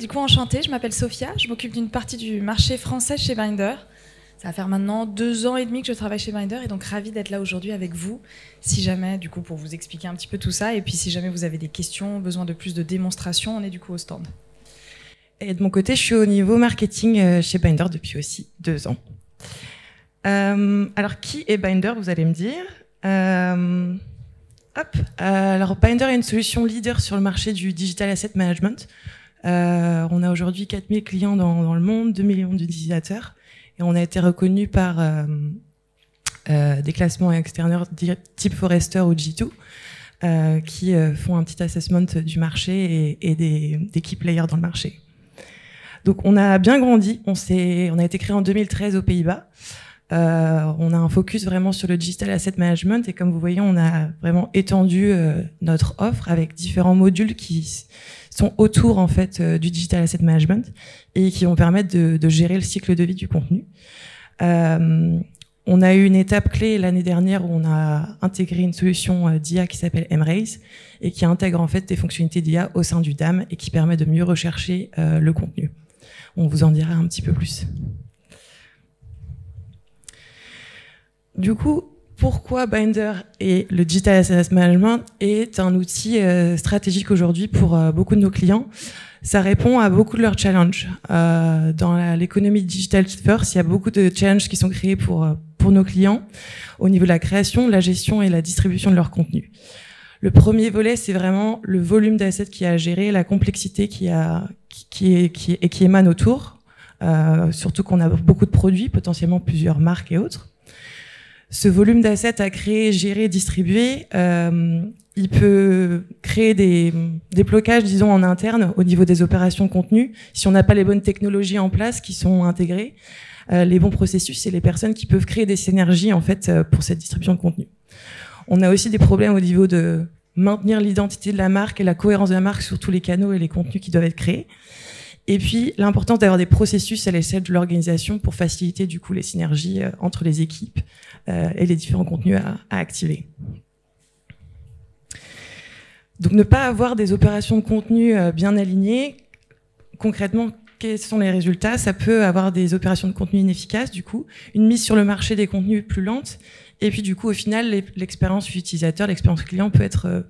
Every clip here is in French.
du coup enchantée, je m'appelle Sophia, je m'occupe d'une partie du marché français chez Binder. Ça va faire maintenant 2 ans et demi que je travaille chez Binder et donc ravie d'être là aujourd'hui avec vous, si jamais, du coup, pour vous expliquer un petit peu tout ça, et puis si jamais vous avez des questions, besoin de plus de démonstrations, on est du coup au stand. Et de mon côté, je suis au niveau marketing chez Binder depuis aussi 2 ans. Alors, qui est Binder, vous allez me dire alors, Binder est une solution leader sur le marché du digital asset management. On a aujourd'hui 4000 clients dans le monde, 2 millions d'utilisateurs. Et on a été reconnu par des classements extérieurs type Forrester ou G2 qui font un petit assessment du marché et des key players dans le marché. Donc on a bien grandi, on a été créé en 2013 aux Pays-Bas. On a un focus vraiment sur le digital asset management et comme vous voyez, on a vraiment étendu notre offre avec différents modules qui sont autour en fait du digital asset management et qui vont permettre de gérer le cycle de vie du contenu. On a eu une étape clé l'année dernière où on a intégré une solution d'IA qui s'appelle MRaise et qui intègre en fait des fonctionnalités d'IA au sein du DAM et qui permet de mieux rechercher le contenu. On vous en dira un petit peu plus. Du coup, pourquoi Binder et le Digital Asset Management est un outil stratégique aujourd'hui pour beaucoup de nos clients? Ça répond à beaucoup de leurs challenges. Dans l'économie digital first, il y a beaucoup de challenges qui sont créés pour nos clients au niveau de la création, de la gestion et de la distribution de leur contenu. Le premier volet, c'est vraiment le volume d'assets qu'il y a à gérer, la complexité qui émane autour, surtout qu'on a beaucoup de produits, potentiellement plusieurs marques et autres. Ce volume d'assets à créer, gérer, distribuer, il peut créer des blocages, disons, en interne au niveau des opérations de contenu. Si on n'a pas les bonnes technologies en place qui sont intégrées, les bons processus et les personnes qui peuvent créer des synergies en fait pour cette distribution de contenu. On a aussi des problèmes au niveau de maintenir l'identité de la marque et la cohérence de la marque sur tous les canaux et les contenus qui doivent être créés. Et puis, l'importance d'avoir des processus à l'échelle de l'organisation pour faciliter du coup les synergies entre les équipes et les différents contenus à activer. Donc, ne pas avoir des opérations de contenu bien alignées, concrètement, quels sont les résultats? Ça peut avoir des opérations de contenu inefficaces, du coup, une mise sur le marché des contenus plus lente, et puis du coup, au final, l'expérience utilisateur, l'expérience client peut être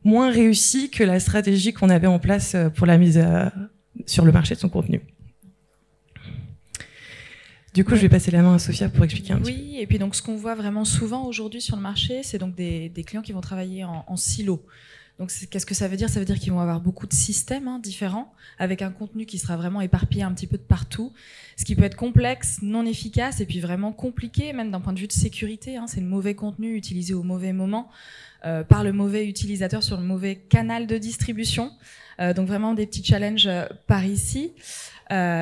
moins réussie que la stratégie qu'on avait en place pour la mise sur le marché de son contenu. Du coup, je vais passer la main à Sophia pour expliquer un petit peu. Oui, et puis donc ce qu'on voit vraiment souvent aujourd'hui sur le marché, c'est donc des clients qui vont travailler en silo. Donc qu'est-ce que ça veut dire? Ça veut dire qu'ils vont avoir beaucoup de systèmes différents, avec un contenu qui sera vraiment éparpillé un petit peu de partout, ce qui peut être complexe, non efficace, et puis vraiment compliqué, même d'un point de vue de sécurité. C'est le mauvais contenu utilisé au mauvais moment, par le mauvais utilisateur sur le mauvais canal de distribution. Donc vraiment des petits challenges par ici.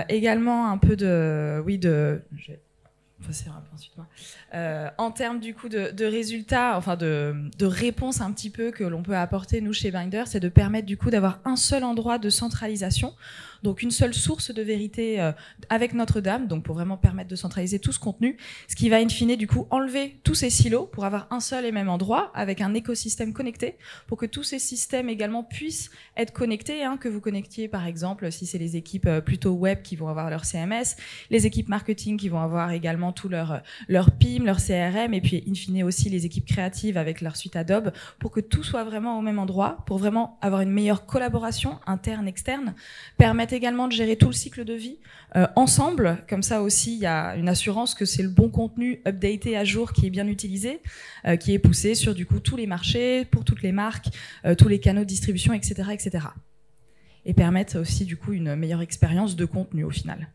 Également un peu je vais passer un peu ensuite moi. En termes du coup de résultats, enfin de réponses un petit peu que l'on peut apporter nous chez Binder, c'est de permettre du coup d'avoir un seul endroit de centralisation, donc une seule source de vérité avec Notre-Dame, donc pour vraiment permettre de centraliser tout ce contenu, ce qui va in fine du coup enlever tous ces silos pour avoir un seul et même endroit avec un écosystème connecté, pour que tous ces systèmes également puissent être connectés, que vous connectiez par exemple si c'est les équipes plutôt web qui vont avoir leur CMS, les équipes marketing qui vont avoir également tout leur PIM, leur CRM, et puis in fine aussi les équipes créatives avec leur suite Adobe, pour que tout soit vraiment au même endroit, pour vraiment avoir une meilleure collaboration interne, externe, permettre également de gérer tout le cycle de vie ensemble, comme ça aussi il y a une assurance que c'est le bon contenu updaté à jour qui est bien utilisé, qui est poussé sur du coup tous les marchés, pour toutes les marques, tous les canaux de distribution, etc., etc. Et permettre aussi du coup une meilleure expérience de contenu au final.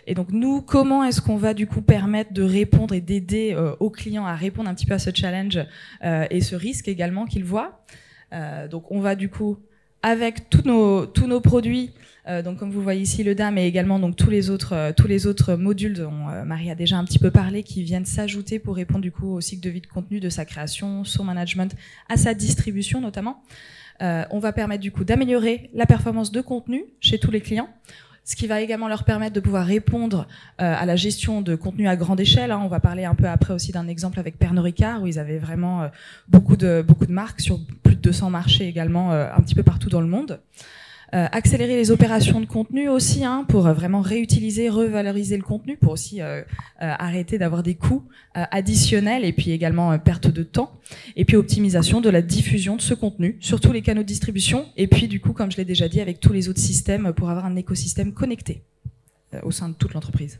Et donc nous, comment est-ce qu'on va du coup permettre de répondre et d'aider aux clients à répondre un petit peu à ce challenge et ce risque également qu'ils voient. Donc on va du coup avec tous nos produits, donc comme vous voyez ici le DAM et également donc tous les autres modules dont Marie a déjà un petit peu parlé, qui viennent s'ajouter pour répondre du coup au cycle de vie de contenu, de sa création, son management, à sa distribution notamment. On va permettre du coup d'améliorer la performance de contenu chez tous les clients, ce qui va également leur permettre de pouvoir répondre à la gestion de contenu à grande échelle. On va parler un peu après aussi d'un exemple avec Pernod Ricard, où ils avaient vraiment beaucoup de marques sur plus de 200 marchés également, un petit peu partout dans le monde. Accélérer les opérations de contenu aussi, hein, pour vraiment réutiliser, revaloriser le contenu, pour aussi arrêter d'avoir des coûts additionnels et puis également perte de temps. Et puis optimisation de la diffusion de ce contenu sur tous les canaux de distribution. Et puis du coup, comme je l'ai déjà dit, avec tous les autres systèmes pour avoir un écosystème connecté au sein de toute l'entreprise.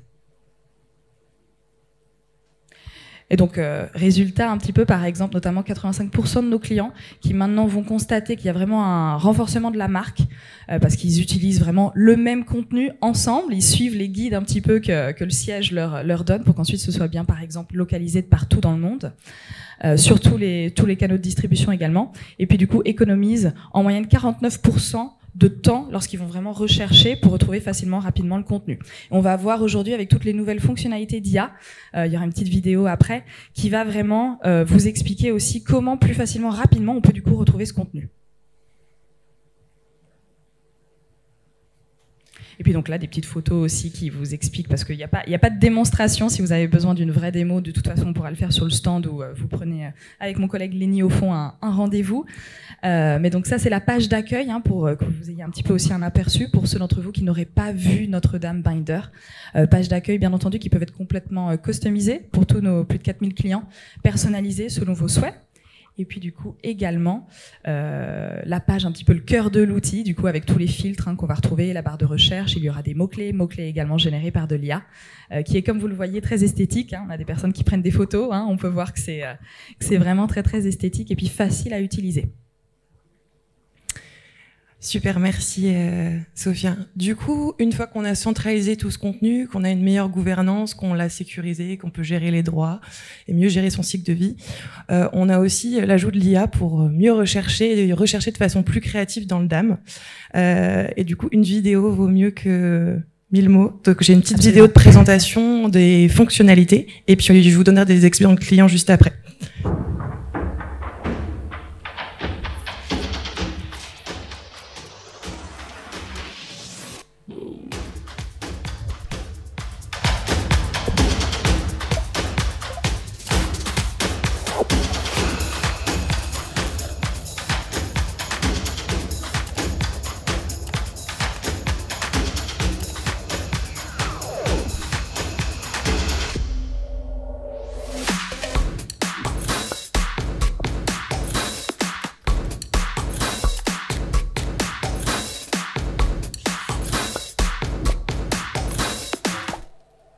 Et donc, résultat un petit peu, par exemple, notamment 85% de nos clients qui maintenant vont constater qu'il y a vraiment un renforcement de la marque parce qu'ils utilisent vraiment le même contenu ensemble. Ils suivent les guides un petit peu que le siège leur donne pour qu'ensuite ce soit bien, par exemple, localisé de partout dans le monde. Sur tous les canaux de distribution également. Et puis, du coup, économisent en moyenne 49% de temps lorsqu'ils vont vraiment rechercher pour retrouver facilement, rapidement le contenu. On va voir aujourd'hui avec toutes les nouvelles fonctionnalités d'IA, il y aura une petite vidéo après, qui va vraiment vous expliquer aussi comment plus facilement, rapidement, on peut du coup retrouver ce contenu. Et puis donc là, des petites photos aussi qui vous expliquent, parce qu'il n'y a pas de démonstration. Si vous avez besoin d'une vraie démo, de toute façon, on pourra le faire sur le stand ou vous prenez avec mon collègue Lénie au fond un rendez-vous. Mais donc ça, c'est la page d'accueil, hein, pour que vous ayez un petit peu aussi un aperçu pour ceux d'entre vous qui n'auraient pas vu Notre-Dame Binder. Page d'accueil, bien entendu, qui peuvent être complètement customisées pour tous nos plus de 4000 clients, personnalisées selon vos souhaits. Et puis du coup également la page un petit peu le cœur de l'outil, du coup avec tous les filtres, hein, qu'on va retrouver, la barre de recherche, il y aura des mots-clés également générés par de l'IA, qui est, comme vous le voyez, très esthétique, hein. On a des personnes qui prennent des photos, hein, on peut voir que c'est vraiment très très esthétique et puis facile à utiliser. Super, merci Sophia. Du coup, une fois qu'on a centralisé tout ce contenu, qu'on a une meilleure gouvernance, qu'on l'a sécurisé, qu'on peut gérer les droits et mieux gérer son cycle de vie, on a aussi l'ajout de l'IA pour mieux rechercher de façon plus créative dans le DAM. Et du coup, une vidéo vaut mieux que 1000 mots. Donc j'ai une petite vidéo de présentation des fonctionnalités et puis je vous donnerai des expériences clients juste après.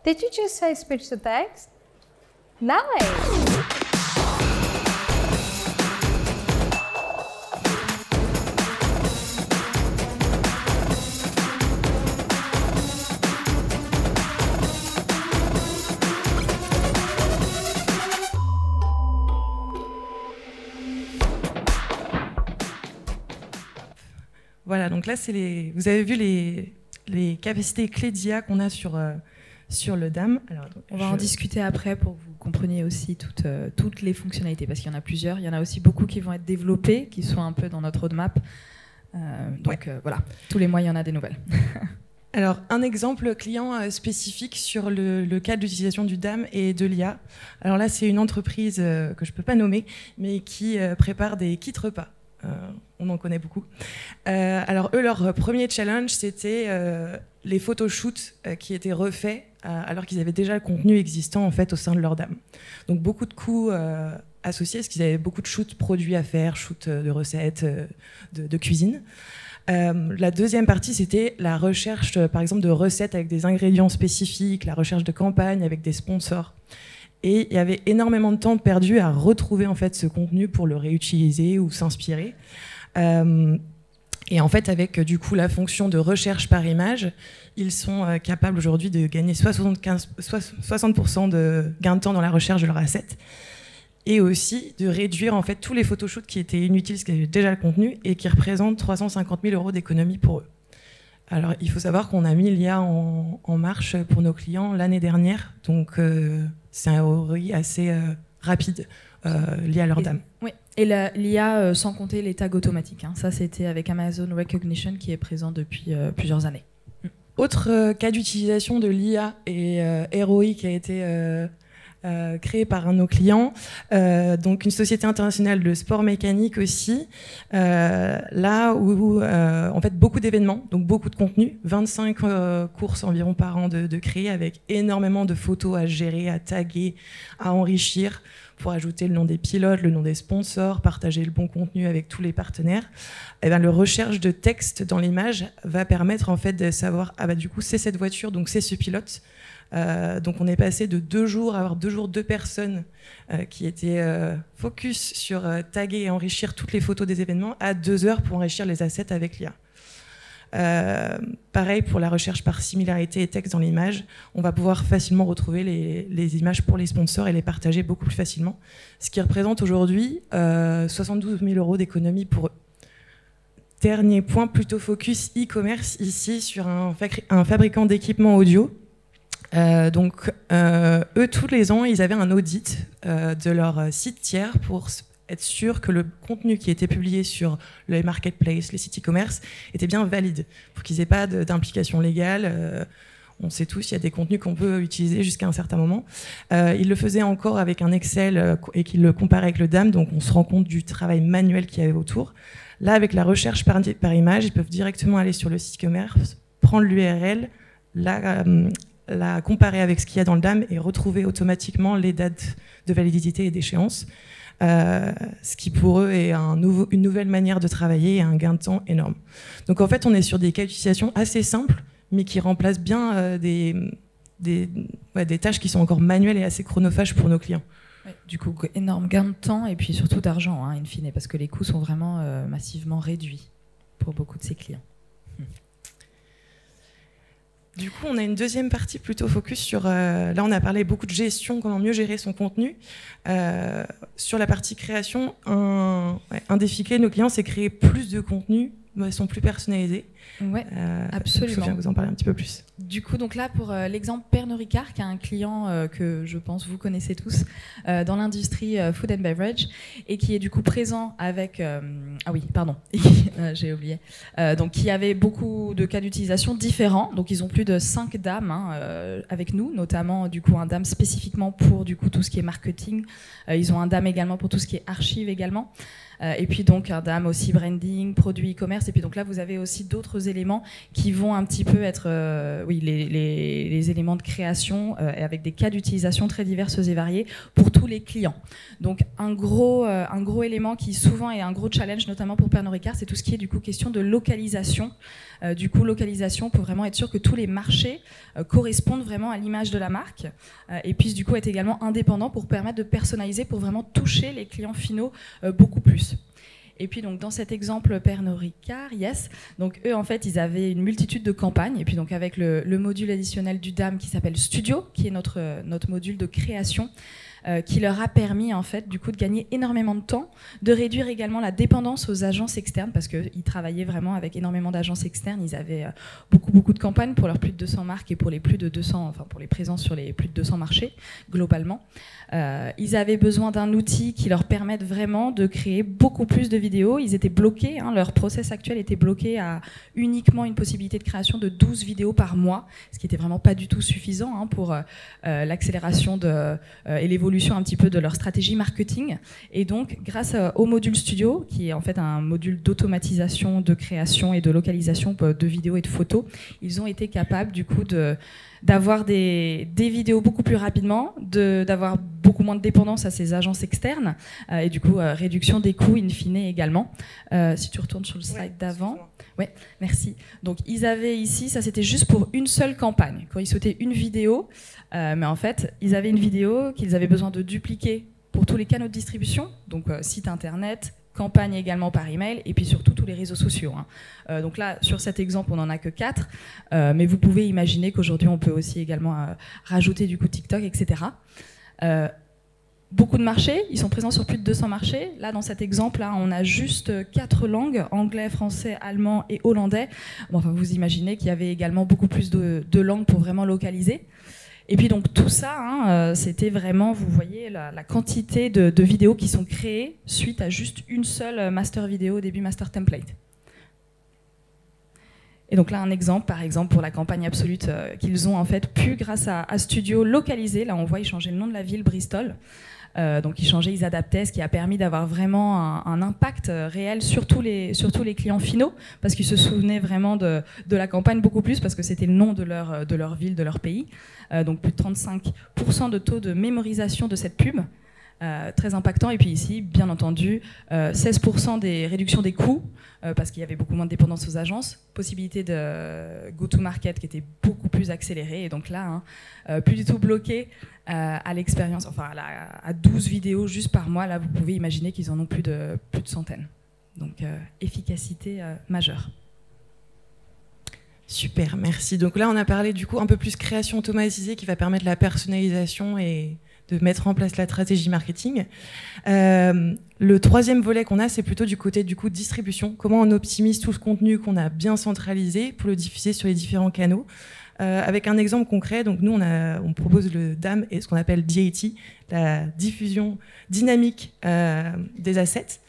Did you just say switch the text? Nice! Voilà, donc là, vous avez vu les capacités clés d'IA qu'on a sur le DAM. Alors, on va en discuter après pour que vous compreniez aussi toutes les fonctionnalités, parce qu'il y en a plusieurs. Il y en a aussi beaucoup qui vont être développées, qui sont un peu dans notre roadmap. Voilà, tous les mois, il y en a des nouvelles. Alors, un exemple client spécifique sur le cas d'utilisation du DAM et de l'IA. Alors là, c'est une entreprise que je ne peux pas nommer, mais qui prépare des kits repas. On en connaît beaucoup. Alors eux, leur premier challenge, c'était les photoshoots qui étaient refaits alors qu'ils avaient déjà le contenu existant en fait au sein de leur DAM. Donc beaucoup de coûts associés, parce qu'ils avaient beaucoup de shoots produits à faire, shoots de recettes, de cuisine. La deuxième partie, c'était la recherche, par exemple, de recettes avec des ingrédients spécifiques, la recherche de campagnes avec des sponsors. Et il y avait énormément de temps perdu à retrouver en fait ce contenu pour le réutiliser ou s'inspirer. Et en fait, avec du coup la fonction de recherche par image, ils sont capables aujourd'hui de gagner 60% de gain de temps dans la recherche de leur asset, et aussi de réduire en fait tous les photoshoots qui étaient inutiles, parce qu'ils avaient déjà le contenu, et qui représentent 350 000 € d'économie pour eux. Alors, il faut savoir qu'on a mis l'IA en marche pour nos clients l'année dernière, donc c'est un ROI assez rapide lié à leur DAM. Oui, et l'IA sans compter les tags automatiques. Hein. Ça, c'était avec Amazon Recognition qui est présent depuis plusieurs années. Autre cas d'utilisation de l'IA et ROI qui a été créé par un de nos clients, donc une société internationale de sport mécanique aussi, là où en fait beaucoup d'événements, donc beaucoup de contenu, 25 courses environ par an de créer, avec énormément de photos à gérer, à taguer, à enrichir, pour ajouter le nom des pilotes, le nom des sponsors, partager le bon contenu avec tous les partenaires. Et bien, le recherche de texte dans l'image va permettre en fait de savoir, ah bah du coup c'est cette voiture, donc c'est ce pilote. Donc on est passé de 2 jours à avoir 2 jours 2 personnes qui étaient focus sur taguer et enrichir toutes les photos des événements à 2 heures pour enrichir les assets avec l'IA. Pareil pour la recherche par similarité et texte dans l'image, on va pouvoir facilement retrouver les images pour les sponsors et les partager beaucoup plus facilement, ce qui représente aujourd'hui 72 000 € d'économie pour eux. Dernier point, plutôt focus e-commerce ici sur un fabricant d'équipements audio. Donc eux, tous les ans, ils avaient un audit de leur site tiers pour être sûr que le contenu qui était publié sur les marketplaces, les sites e-commerce, était bien valide, pour qu'ils n'aient pas d'implication légale. On sait tous, il y a des contenus qu'on peut utiliser jusqu'à un certain moment. Ils le faisaient encore avec un Excel et qu'ils le comparaient avec le DAM, donc on se rend compte du travail manuel qu'il y avait autour. Là, avec la recherche par image, ils peuvent directement aller sur le site e-commerce, prendre l'URL, la comparer avec ce qu'il y a dans le DAM et retrouver automatiquement les dates de validité et d'échéance. Ce qui pour eux est une nouvelle manière de travailler et un gain de temps énorme. Donc en fait, on est sur des cas d'utilisation assez simples, mais qui remplacent bien des tâches qui sont encore manuelles et assez chronophages pour nos clients. Ouais, du coup, énorme gain de temps et puis surtout d'argent, in fine, parce que les coûts sont vraiment massivement réduits pour beaucoup de ces clients. Du coup, on a une deuxième partie plutôt focus sur... là, on a parlé beaucoup de gestion, comment mieux gérer son contenu. Sur la partie création, un défi clé de nos clients, c'est créer plus de contenu, mais ils sont plus personnalisés. Ouais, absolument. Je viens vous en parler un petit peu plus. Du coup, donc là, pour l'exemple Pernod Ricard, qui est un client que je pense vous connaissez tous dans l'industrie food and beverage, et qui est du coup présent avec... ah oui, pardon, j'ai oublié. Donc, qui avait beaucoup de cas d'utilisation différents. Donc, ils ont plus de 5 DAM avec nous, notamment du coup un DAM spécifiquement pour du coup tout ce qui est marketing. Ils ont un DAM également pour tout ce qui est archive également. Et puis donc un DAM aussi branding, produit e-commerce. Et puis donc là, vous avez aussi d'autres éléments qui vont un petit peu être les éléments de création avec des cas d'utilisation très diverses et variés pour tous les clients. Donc un gros élément qui souvent est un gros challenge, notamment pour Pernod Ricard, c'est tout ce qui est du coup question de localisation. Du coup, localisation pour vraiment être sûr que tous les marchés correspondent vraiment à l'image de la marque et puissent du coup être également indépendants pour permettre de personnaliser, pour vraiment toucher les clients finaux beaucoup plus. Et puis donc dans cet exemple Pernod Ricard, yes, donc eux en fait ils avaient une multitude de campagnes et puis donc avec le module additionnel du DAM qui s'appelle Studio, qui est notre module de création, qui leur a permis en fait du coup de gagner énormément de temps, de réduire également la dépendance aux agences externes parce qu'ils travaillaient vraiment avec énormément d'agences externes. Ils avaient beaucoup de campagnes pour leurs plus de 200 marques et pour les plus de 200, enfin pour les présences sur les plus de 200 marchés globalement. Ils avaient besoin d'un outil qui leur permette vraiment de créer beaucoup plus de vidéos. Ils étaient bloqués, leur process actuel était bloqué à uniquement une possibilité de création de 12 vidéos par mois, ce qui n'était vraiment pas du tout suffisant pour l'accélération et l'évolution un petit peu de leur stratégie marketing. Et donc, grâce au module Studio, qui est en fait un module d'automatisation, de création et de localisation de vidéos et de photos, ils ont été capables du coup d'avoir des vidéos beaucoup plus rapidement, d'avoir beaucoup moins de dépendance à ces agences externes et du coup réduction des coûts in fine également. Si tu retournes sur le slide d'avant. Ouais, merci. Donc ils avaient ici, ça c'était juste pour une seule campagne. Quand ils souhaitaient une vidéo, mais en fait ils avaient une vidéo qu'ils avaient besoin de dupliquer pour tous les canaux de distribution, donc site internet, campagne également par email et puis surtout tous les réseaux sociaux. Donc là, sur cet exemple, on n'en a que 4, mais vous pouvez imaginer qu'aujourd'hui, on peut aussi également rajouter du coup TikTok, etc. Beaucoup de marchés, ils sont présents sur plus de 200 marchés. Là, dans cet exemple-là, on a juste 4 langues, anglais, français, allemand et hollandais. Bon, enfin, vous imaginez qu'il y avait également beaucoup plus de langues pour vraiment localiser. Et puis donc tout ça, c'était vraiment, vous voyez, la quantité de vidéos qui sont créées suite à juste une seule master vidéo au début, master template. Et donc là, un exemple, par exemple, pour la campagne Absolute qu'ils ont en fait pu, grâce à Studio, localiser. Là, on voit, ils changeaient le nom de la ville, Bristol. Donc ils changeaient, ils adaptaient, ce qui a permis d'avoir vraiment un impact réel sur tous les clients finaux, parce qu'ils se souvenaient vraiment de la campagne beaucoup plus, parce que c'était le nom de leur ville, de leur pays. Donc plus de 35% de taux de mémorisation de cette pub. Très impactant. Et puis ici, bien entendu, 16% des réductions des coûts, parce qu'il y avait beaucoup moins de dépendance aux agences, possibilité de go-to-market qui était beaucoup plus accélérée, et donc là, plus du tout bloqué à l'expérience, enfin à 12 vidéos juste par mois. Là, vous pouvez imaginer qu'ils en ont plus de centaines. Donc, efficacité majeure. Super, merci. Donc là, on a parlé du coup un peu plus création automatisée qui va permettre la personnalisation et de mettre en place la stratégie marketing. Le troisième volet qu'on a, c'est plutôt du côté du coup distribution. Comment on optimise tout ce contenu qu'on a bien centralisé pour le diffuser sur les différents canaux. Avec un exemple concret, donc nous on propose le DAM et ce qu'on appelle DAT, la diffusion dynamique des assets.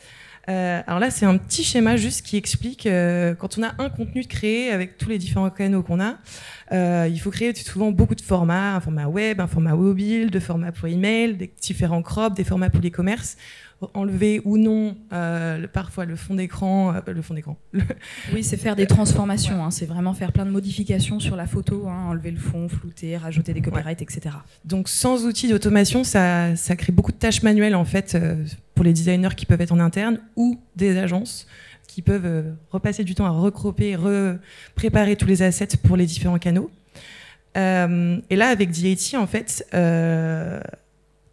Alors là, c'est un petit schéma juste qui explique quand on a un contenu de créé avec tous les différents canaux qu'on a, il faut créer souvent beaucoup de formats, un format web, un format mobile, de formats pour email, des différents crops, des formats pour l'e-commerce, enlever ou non parfois le fond d'écran. Oui, c'est faire des transformations, ouais. C'est vraiment faire plein de modifications sur la photo, enlever le fond, flouter, rajouter des copyrights, ouais. Etc. Donc sans outils d'automation, ça crée beaucoup de tâches manuelles en fait pour les designers qui peuvent être en interne ou des agences qui peuvent repasser du temps à recroper, préparer tous les assets pour les différents canaux. Et là, avec DAT, en fait,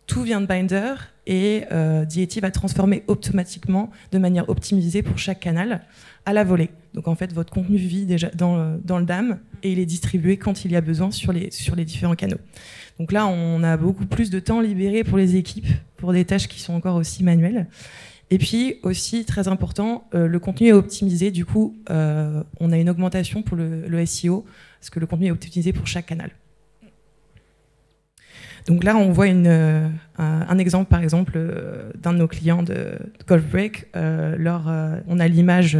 tout vient de Binder et DAT va transformer automatiquement de manière optimisée pour chaque canal à la volée. Donc en fait, votre contenu vit déjà dans le DAM et il est distribué quand il y a besoin sur les différents canaux. Donc là, on a beaucoup plus de temps libéré pour les équipes, pour des tâches qui sont encore aussi manuelles. Et puis aussi, très important, le contenu est optimisé. Du coup, on a une augmentation pour le SEO, parce que le contenu est optimisé pour chaque canal. Donc là, on voit un exemple, par exemple, d'un de nos clients de Golfbreak. On a l'image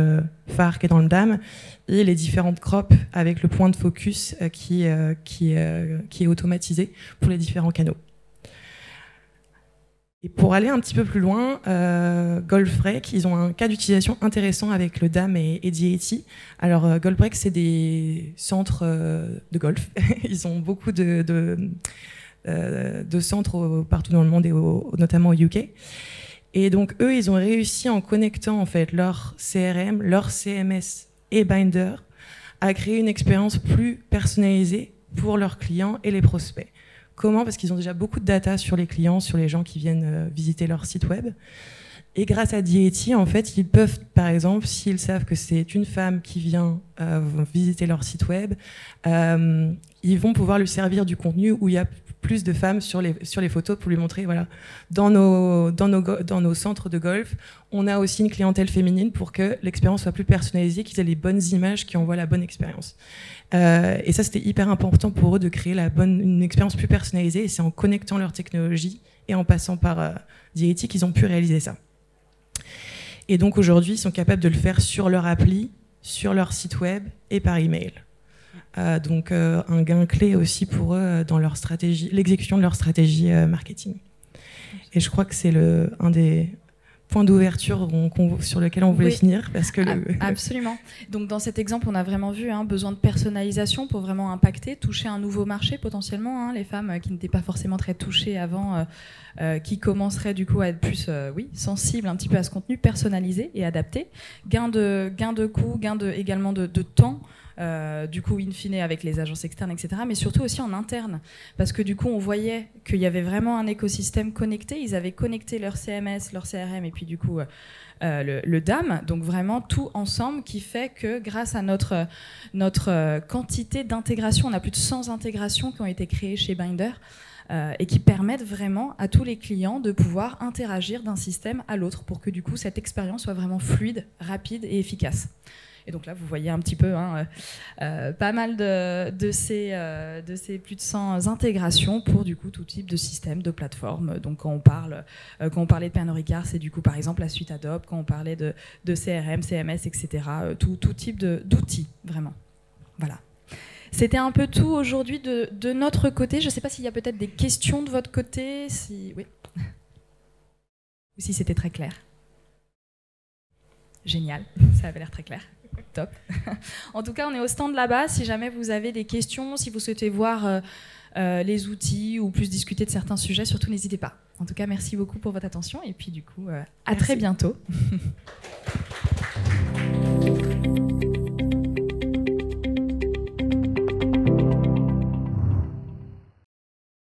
phare qui est dans le DAM et les différentes crops avec le point de focus qui est automatisé pour les différents canaux. Et pour aller un petit peu plus loin, Golfbreak, ils ont un cas d'utilisation intéressant avec le DAM et DAT. Alors, Golfbreak, c'est des centres de golf. Ils ont beaucoup de centres partout dans le monde et notamment au UK. Et donc, eux, ils ont réussi en connectant en fait leur CRM, leur CMS et Binder à créer une expérience plus personnalisée pour leurs clients et les prospects. Comment ? Parce qu'ils ont déjà beaucoup de data sur les clients, sur les gens qui viennent visiter leur site web. Et grâce à DAT, en fait, ils peuvent, par exemple, s'ils savent que c'est une femme qui vient visiter leur site web, ils vont pouvoir lui servir du contenu où il y a plus de femmes sur les photos pour lui montrer, voilà, dans nos centres de golf, on a aussi une clientèle féminine pour que l'expérience soit plus personnalisée, qu'ils aient les bonnes images qui envoient la bonne expérience. Et ça, c'était hyper important pour eux de créer une expérience plus personnalisée, et c'est en connectant leur technologie et en passant par DAT qu'ils ont pu réaliser ça. Et donc aujourd'hui, ils sont capables de le faire sur leur appli, sur leur site web et par email. Donc un gain clé aussi pour eux dans leur stratégie, l'exécution de leur stratégie marketing. Et je crois que c'est un des points d'ouverture sur lequel on voulait finir. Parce que Absolument. Donc dans cet exemple, on a vraiment vu besoin de personnalisation pour vraiment impacter, toucher un nouveau marché potentiellement. Les femmes qui n'étaient pas forcément très touchées avant, qui commenceraient du coup à être plus sensibles un petit peu à ce contenu personnalisé et adapté. Gain de coûts, également de temps. Du coup, in fine, avec les agences externes, etc., mais surtout aussi en interne, parce que du coup, on voyait qu'il y avait vraiment un écosystème connecté. Ils avaient connecté leur CMS, leur CRM, et puis du coup, le DAM, donc vraiment tout ensemble, qui fait que grâce à notre quantité d'intégration, on a plus de 100 intégrations qui ont été créées chez Binder, et qui permettent vraiment à tous les clients de pouvoir interagir d'un système à l'autre pour que du coup, cette expérience soit vraiment fluide, rapide et efficace. Et donc là, vous voyez un petit peu pas mal de ces plus de 100 intégrations pour du coup tout type de système, de plateforme. Donc quand on parlait de Pernod Ricard, c'est du coup par exemple la suite Adobe. Quand on parlait de CRM, CMS, etc. Tout type d'outils, vraiment. Voilà. C'était un peu tout aujourd'hui de notre côté. Je ne sais pas s'il y a peut-être des questions de votre côté. Oui. Ou si c'était très clair. Génial, ça avait l'air très clair. Top. En tout cas, on est au stand là-bas. Si jamais vous avez des questions, si vous souhaitez voir les outils ou plus discuter de certains sujets, surtout n'hésitez pas. En tout cas, merci beaucoup pour votre attention et puis du coup, à très bientôt.